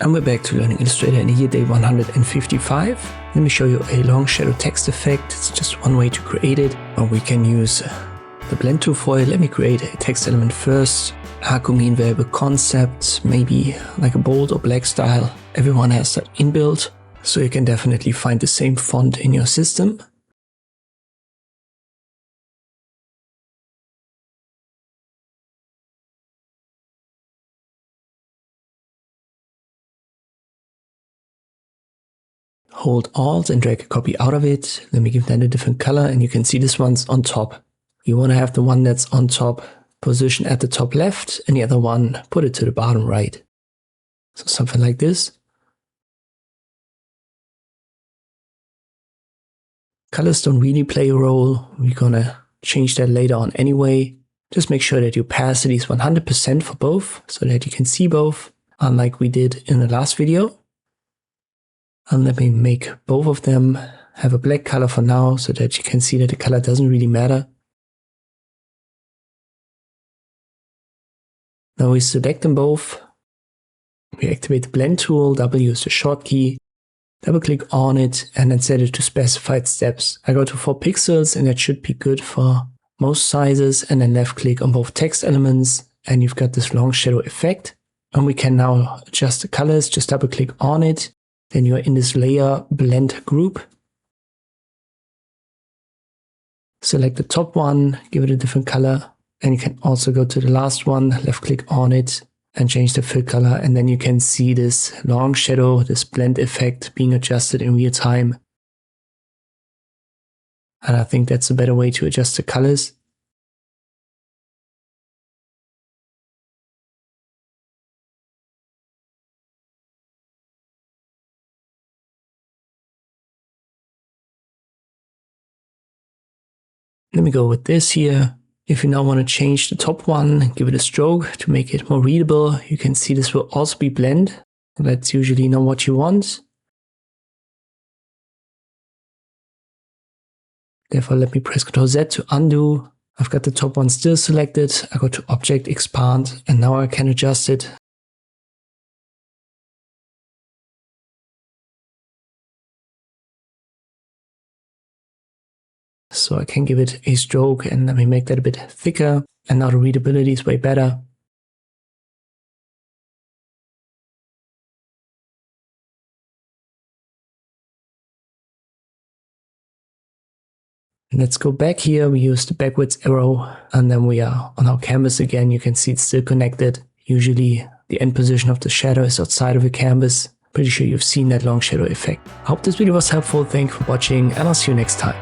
And we're back to learning Illustrator in here, day 155. Let me show you a long shadow text effect. It's just one way to create it, or we can use the blend tool for it. Let me create a text element first. Mean variable concept, maybe like a bold or black style. Everyone has that inbuilt, so you can definitely find the same font in your system. Hold Alt and drag a copy out of it. Let me give that a different color, and you can see this one's on top. You want to have the one that's on top position at the top left, and the other one put it to the bottom right. So something like this. Colors don't really play a role. We're gonna change that later on anyway. Just make sure that your opacity is 100% for both, so that you can see both, unlike we did in the last video. And let me make both of them have a black color for now, so that you can see that the color doesn't really matter. Now we select them both. We activate the blend tool, W is the short key. Double click on it and then set it to specified steps. I go to 4 pixels and that should be good for most sizes, and then left click on both text elements and you've got this long shadow effect. And we can now adjust the colors, just double click on it. Then you're in this layer blend group. Select the top one, give it a different color, and you can also go to the last one, left click on it and change the fill color, and then you can see this long shadow, this blend effect being adjusted in real time. And I think that's a better way to adjust the colors. Let me go with this here. If you now want to change the top one, give it a stroke to make it more readable. You can see this will also be blend. That's usually not what you want. Therefore, let me press Ctrl Z to undo. I've got the top one still selected. I go to Object, Expand, and now I can adjust it. So I can give it a stroke and let me make that a bit thicker. And now the readability is way better. Let's go back here. We use the backwards arrow and then we are on our canvas again. You can see it's still connected. Usually the end position of the shadow is outside of the canvas. Pretty sure you've seen that long shadow effect. I hope this video was helpful. Thank you for watching and I'll see you next time.